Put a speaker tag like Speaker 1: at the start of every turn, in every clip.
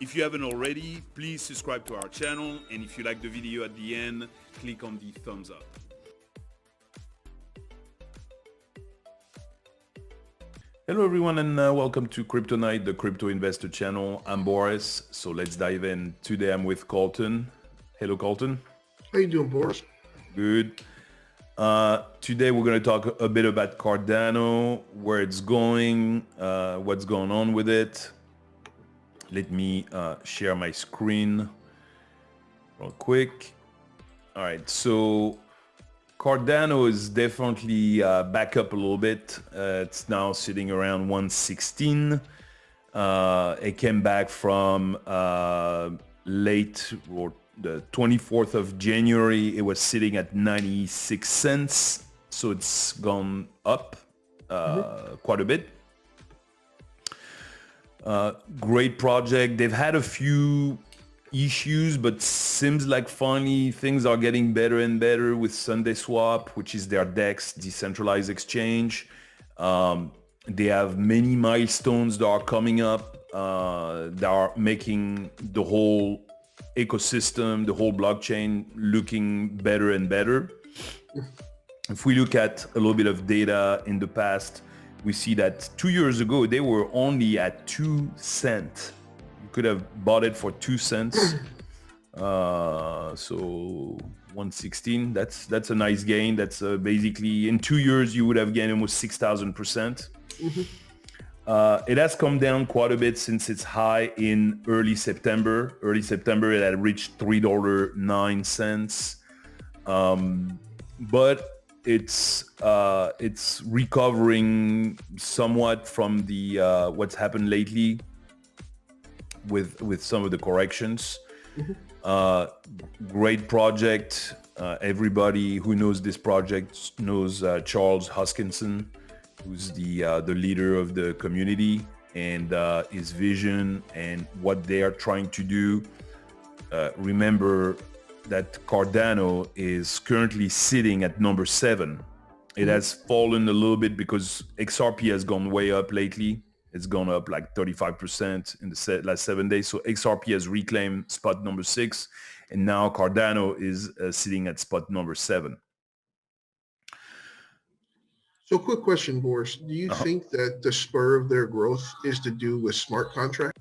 Speaker 1: If you haven't already, please subscribe to our channel, and if you like the video at the end, click on the thumbs up. Hello everyone, and welcome to Crypto Night, the crypto investor channel. I'm Boris, so let's dive in. Today I'm with Colton. Hello Colton.
Speaker 2: How you doing, Boris?
Speaker 1: Good. Today we're going to talk a bit about Cardano, where it's going, what's going on with it. Let me share my screen real quick. All right, so Cardano is definitely back up a little bit. It's now sitting around 116. It came back from late or the 24th of January. It was sitting at 96 cents. So it's gone up quite a bit. Great project. They've had a few issues, but seems like finally things are getting better and better with SundaeSwap, which is their DEX, decentralized exchange. They have many milestones that are coming up that are making the whole ecosystem, the whole blockchain looking better and better. If we look at a little bit of data in the past, we see that 2 years ago, they were only at 2 cents. You could have bought it for 2 cents. So 116, that's a nice gain. That's basically in 2 years, you would have gained almost 6,000%. It has come down quite a bit since its high in early September. Early September, it had reached $3.09. But it's recovering somewhat from the what's happened lately with some of the corrections. Great project. Everybody who knows this project knows Charles Hoskinson, who's the leader of the community, and his vision and what they are trying to do. Remember that Cardano is currently sitting at number 7. It has fallen a little bit because XRP has gone way up lately. It's gone up like 35% in the last 7 days. So XRP has reclaimed spot number 6, and now Cardano is sitting at spot number 7.
Speaker 2: So quick question, Boris. Do you think that the spur of their growth is to do with smart contracts?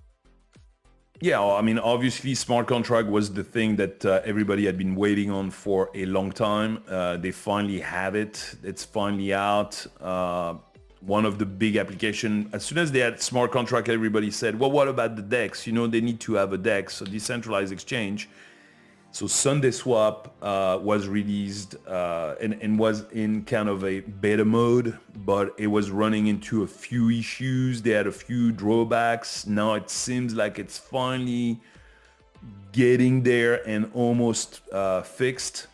Speaker 1: Yeah, well, I mean, obviously, smart contract was the thing that everybody had been waiting on for a long time. They finally have it. It's finally out. One of the big applications, as soon as they had smart contract, everybody said, well, what about the DEX? You know, they need to have a DEX, a decentralized exchange. So SundaeSwap was released and was in kind of a beta mode, but it was running into a few issues. They had a few drawbacks. Now it seems like it's finally getting there and almost fixed.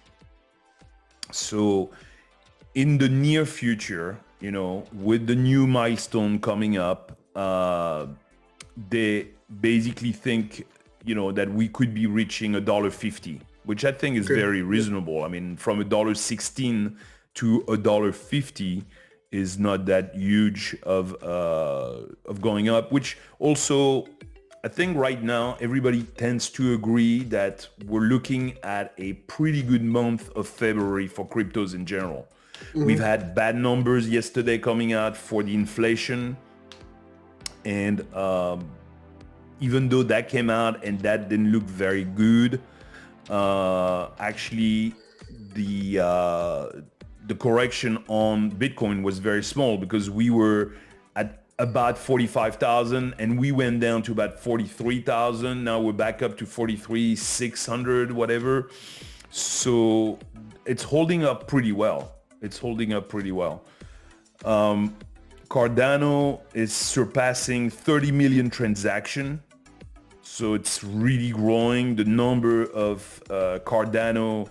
Speaker 1: So in the near future, you know, with the new milestone coming up, they basically think, you know, that we could be reaching $1.50, which I think is very reasonable. I mean, from $1.16 to $1.50 is not that huge of going up, which also I think right now everybody tends to agree that we're looking at a pretty good month of February for cryptos in general. We've had bad numbers yesterday coming out for the inflation, and even though that came out and that didn't look very good, actually the correction on Bitcoin was very small because we were at about 45,000 and we went down to about 43,000. Now we're back up to 43,600, whatever. So it's holding up pretty well. Cardano is surpassing 30 million transactions. So it's really growing. The number of Cardano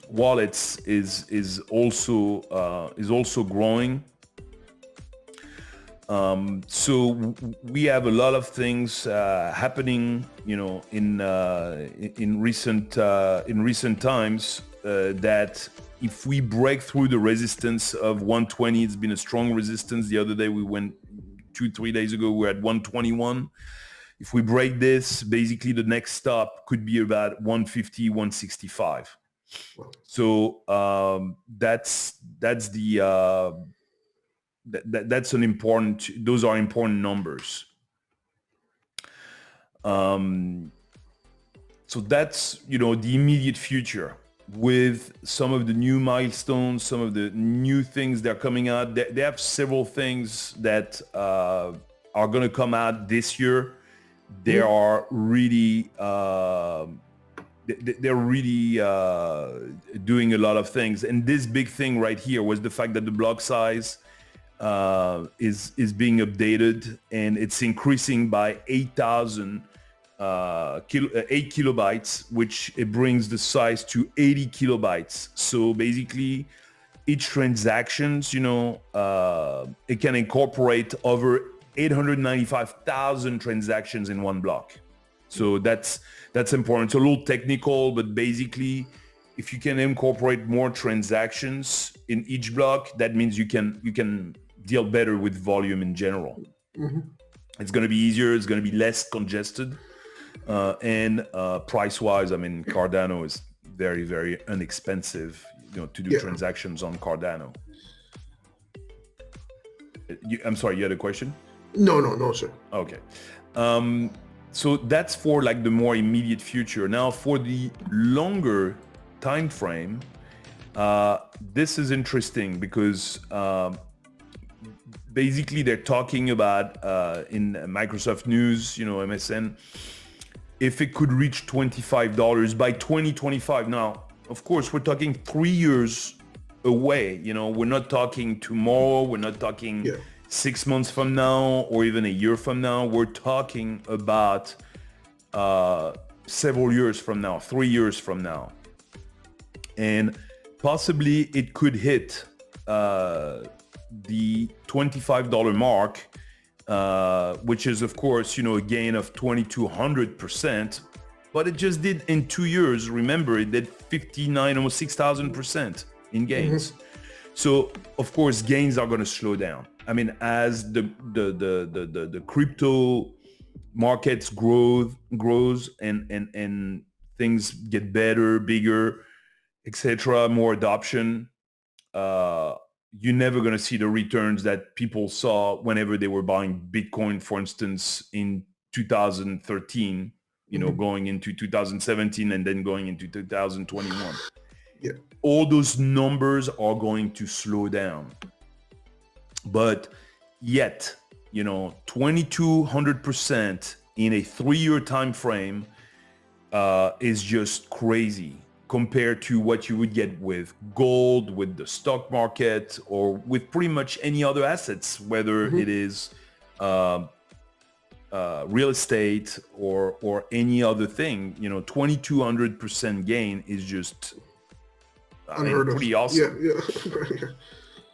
Speaker 1: wallets is also growing. So we have a lot of things happening, you know, in recent times that if we break through the resistance of 120, it's been a strong resistance. The other day we went 2-3 days ago, we're at 121. If we break this, basically the next stop could be about 150, 165. So that's an important. Those are important numbers. So that's, the immediate future with some of the new milestones, some of the new things that are coming out. They have several things that are going to come out this year. They are really, they're really doing a lot of things. And this big thing right here was the fact that the block size is being updated, and it's increasing by 8,000 8 kilobytes, which it brings the size to 80 kilobytes. So basically each transactions, it can incorporate over 895,000 transactions in one block. So that's important. It's a little technical, but basically if you can incorporate more transactions in each block, that means you can deal better with volume in general. It's going to be easier. It's going to be less congested. And price-wise, Cardano is very, very inexpensive, to do transactions on Cardano. I'm sorry, you had a question?
Speaker 2: No, sir.
Speaker 1: Okay. So that's for like the more immediate future. Now, for the longer time frame, this is interesting because basically they're talking about in Microsoft News, MSN, if it could reach $25 by 2025. Now, of course, we're talking 3 years away. We're not talking tomorrow. We're not talking 6 months from now or even a year from now. We're talking about several years from now, 3 years from now. And possibly it could hit the $25 mark, which is, of course, a gain of 2,200%, but it just did in 2 years. Remember, it did 59, almost 6,000% in gains. So, of course, gains are going to slow down. As the crypto markets grows and things get better, bigger, etc., more adoption, you're never going to see the returns that people saw whenever they were buying Bitcoin, for instance, in 2013, going into 2017 and then going into 2021. All those numbers are going to slow down. But yet, 2,200% in a 3-year time frame is just crazy compared to what you would get with gold, with the stock market, or with pretty much any other assets, whether it is real estate or any other thing. 2,200% gain is just pretty awesome.
Speaker 2: Yeah.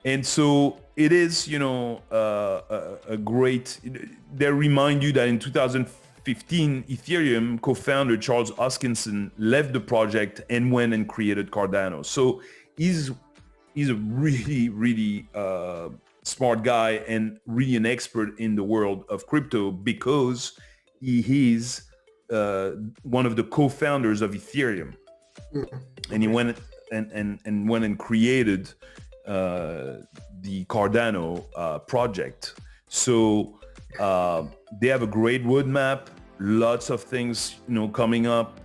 Speaker 1: And so it is, a great. They remind you that in 2015, Ethereum co-founder Charles Hoskinson left the project and went and created Cardano. So he's a really, really smart guy and really an expert in the world of crypto because he is one of the co-founders of Ethereum, and he went and created the Cardano project. So they have a great roadmap, lots of things coming up.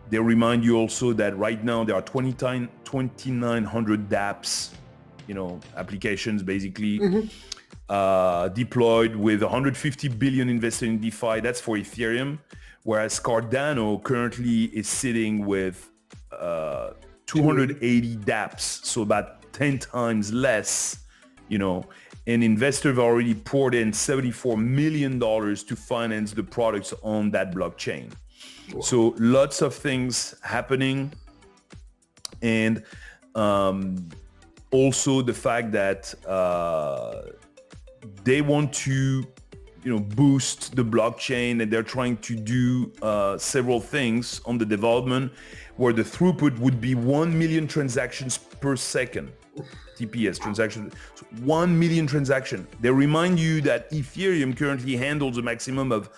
Speaker 1: They remind you also that right now there are 2,900 dApps, applications basically deployed with 150 billion invested in DeFi. That's for Ethereum, whereas Cardano currently is sitting with 280 dApps, so about 10 times less, and investors have already poured in $74 million to finance the products on that blockchain. Wow. So lots of things happening. And also the fact that they want to, boost the blockchain, and they're trying to do several things on the development where the throughput would be 1 million transactions per second. TPS transaction, so 1 million transactions. They remind you that Ethereum currently handles a maximum of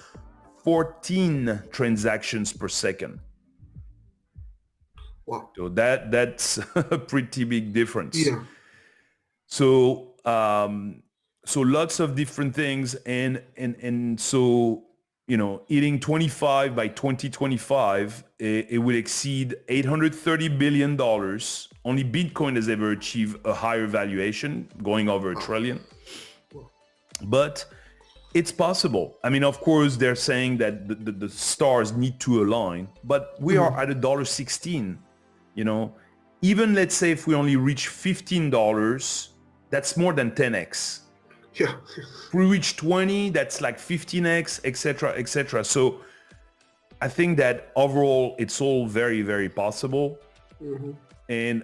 Speaker 1: 14 transactions per second.
Speaker 2: Wow.
Speaker 1: So that's a pretty big difference.
Speaker 2: Yeah.
Speaker 1: So so lots of different things, and so hitting 25 by 2025, it will exceed $830 billion. Only Bitcoin has ever achieved a higher valuation, going over a trillion. But it's possible. I mean, of course, they're saying that the stars need to align, but we are at $1.16. Even let's say if we only reach $15, that's more than 10x.
Speaker 2: Yeah.
Speaker 1: If we reach 20, that's like 15x, etc., etc. So I think that overall, it's all very, very possible. And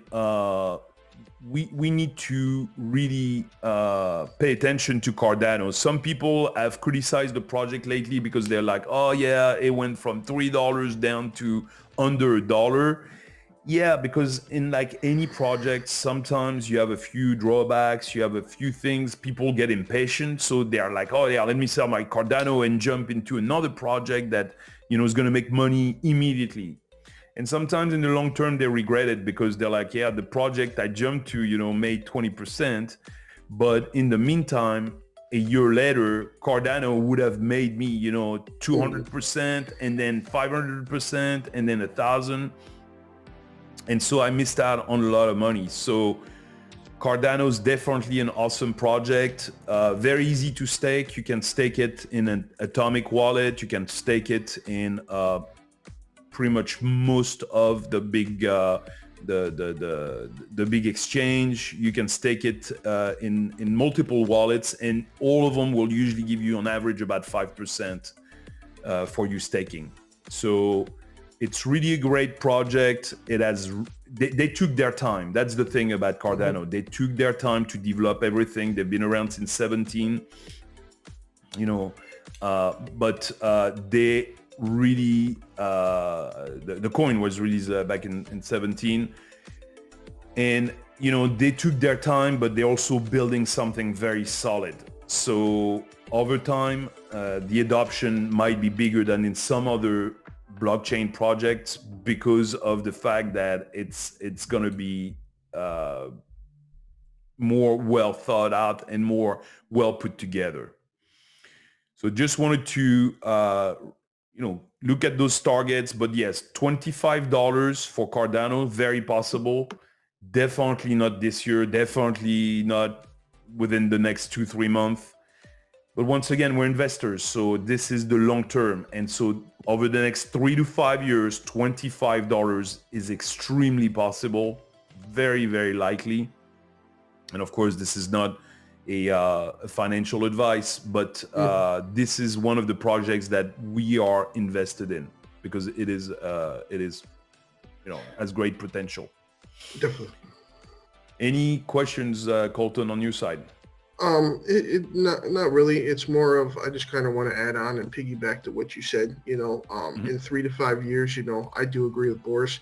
Speaker 1: we need to really pay attention to Cardano. Some people have criticized the project lately because they're like, oh yeah, it went from $3 down to under $1. Yeah, because in like any project, sometimes you have a few drawbacks, you have a few things, people get impatient. So they're like, oh yeah, let me sell my Cardano and jump into another project that, is going to make money immediately. And sometimes in the long term, they regret it because they're like, yeah, the project I jumped to, made 20%. But in the meantime, a year later, Cardano would have made me, 200% and then 500% and then 1,000. And so I missed out on a lot of money. So Cardano is definitely an awesome project. Very easy to stake. You can stake it in an atomic wallet. You can stake it in pretty much most of the big the big exchange. You can stake it in multiple wallets, and all of them will usually give you on average about 5% for you staking. So it's really a great project. They took their time. That's the thing about Cardano. They took their time to develop everything. They've been around since 17, but they really, the coin was released back in 17. And, they took their time, but they're also building something very solid. So over time, the adoption might be bigger than in some other blockchain projects because of the fact that it's going to be more well thought out and more well put together. So just wanted to look at those targets. But yes, $25 for Cardano, very possible. Definitely not this year, definitely not within the next 2-3 months. But once again, we're investors, so this is the long term. And so over the next 3 to 5 years, $25 is extremely possible, very, very likely. And of course, this is not a financial advice, but this is one of the projects that we are invested in because it is has great potential.
Speaker 2: Definitely.
Speaker 1: Any questions, Colton, on your side?
Speaker 2: Not really. It's more of, I just kind of want to add on and piggyback to what you said, in 3 to 5 years, I do agree with Boris.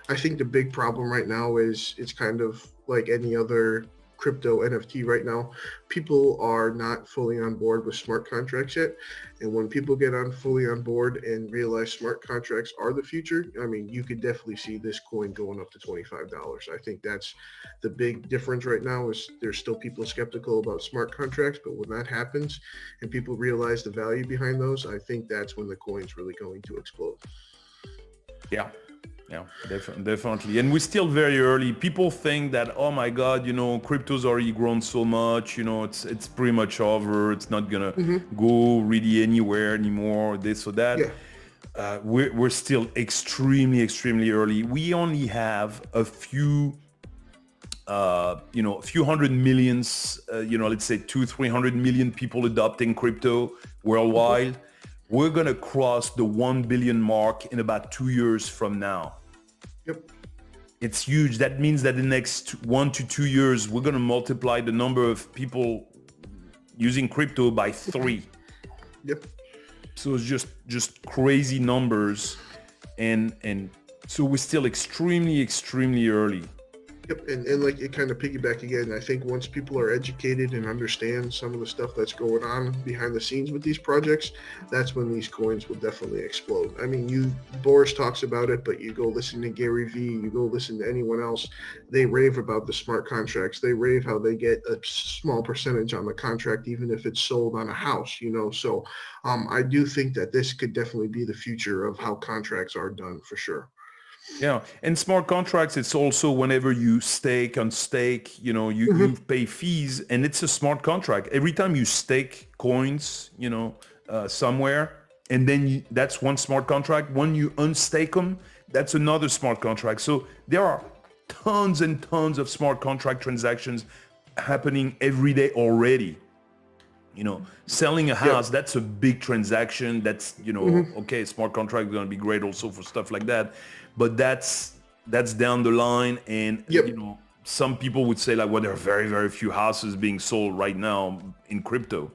Speaker 2: I think the big problem right now is it's kind of like any other crypto NFT right now. People are not fully on board with smart contracts yet. And when people get fully on board and realize smart contracts are the future, I mean, you could definitely see this coin going up to $25. I think that's the big difference right now is there's still people skeptical about smart contracts, but when that happens and people realize the value behind those, I think that's when the coin's really going to explode.
Speaker 1: Yeah, definitely. And we're still very early. People think that, oh my God, crypto's already grown so much, it's pretty much over. It's not gonna go really anywhere anymore, this or that. Yeah. We're still extremely, extremely early. We only have a few, a few hundred millions, let's say 200-300 million people adopting crypto worldwide. We're gonna cross the 1 billion mark in about 2 years from now.
Speaker 2: Yep.
Speaker 1: It's huge. That means that the next 1 to 2 years, we're going to multiply the number of people using crypto by 3.
Speaker 2: Yep.
Speaker 1: So it's just crazy numbers. And so we're still extremely, extremely early.
Speaker 2: Yep, and like it kind of piggyback again. I think once people are educated and understand some of the stuff that's going on behind the scenes with these projects, that's when these coins will definitely explode. I mean, Boris talks about it, but you go listen to Gary Vee, you go listen to anyone else, they rave about the smart contracts. They rave how they get a small percentage on the contract, even if it's sold on a house, you know. So I do think that this could definitely be the future of how contracts are done for sure.
Speaker 1: Yeah, and smart contracts, it's also whenever you stake on stake, you know, you
Speaker 2: Mm-hmm.
Speaker 1: pay fees, and it's a smart contract. Every time you stake coins, you know, somewhere, and then that's one smart contract. When you unstake them, that's another smart contract. So there are tons and tons of smart contract transactions happening every day already. You know, selling a
Speaker 2: Yep.
Speaker 1: house, that's a big transaction. That's, you know,
Speaker 2: Mm-hmm.
Speaker 1: okay, smart contract is going to be great also for stuff like that. But that's down the line. And, you
Speaker 2: Yep.
Speaker 1: know, some people would say like, well, there are very, very few houses being sold right now in crypto.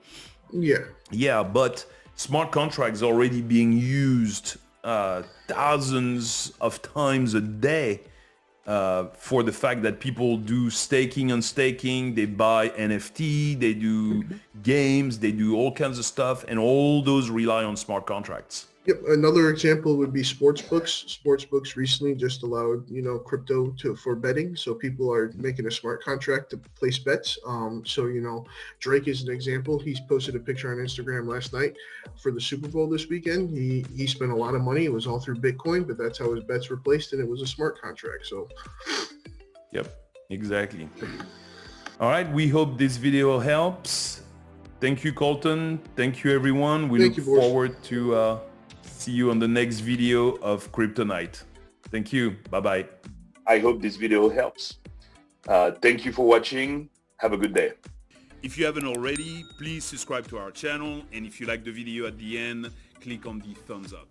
Speaker 2: Yeah.
Speaker 1: Yeah, but smart contracts already being used thousands of times a day for the fact that people do staking and staking, they buy NFT, they do games, they do all kinds of stuff, and all those rely on smart contracts.
Speaker 2: Yep. Another example would be sports books. Sports books recently just allowed, you know, crypto for betting. So people are making a smart contract to place bets. So, you know, Drake is an example. He's posted a picture on Instagram last night for the Super Bowl this weekend. He spent a lot of money. It was all through Bitcoin, but that's how his bets were placed, and it was a smart contract. So
Speaker 1: Yep, exactly. All right, we hope this video helps. Thank you, Colton. Thank you, everyone. We
Speaker 2: thank
Speaker 1: look
Speaker 2: you, Boris.
Speaker 1: forward to see you on the next video of Kryptonite. Thank you. Bye-bye. I hope this video helps. Thank you for watching. Have a good day. If you haven't already, please subscribe to our channel. And if you like the video at the end, click on the thumbs up.